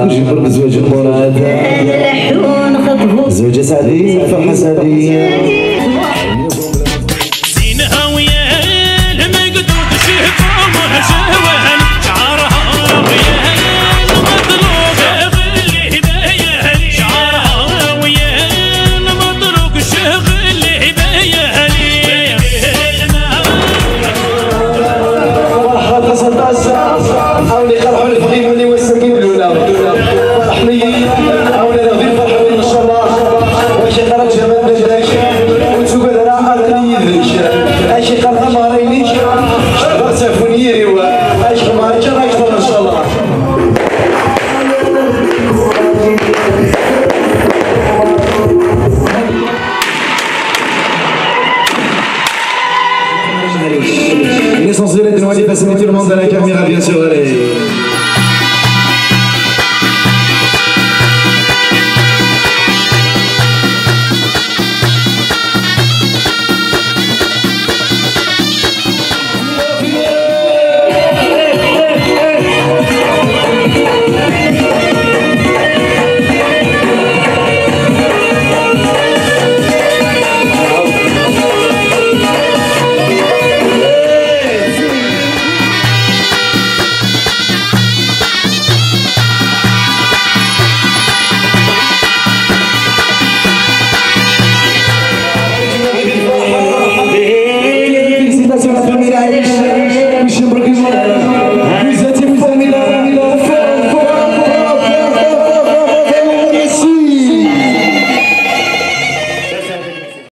نجيب زوج المراد زوجة سعدية فرحة سعدية زينها ويا المقدود شهبهم شهوان شعرها ويا المطلوب شغل هدايا شعرها ويا المطلوب شغل هدايا فرحة تصدى الساعة حاولي يقرحوا الفقير اللي والسكين الأولى فرحني حاولي نغذي الفرحة إن شاء الله واش قرأت جمال بداش وتسوق الراحة اللي يدرش اش قرأ ما رينيش شغل سافونيري واش ما ريتش راك إن شاء الله l'essentiel est de nous aller faciliter le monde de la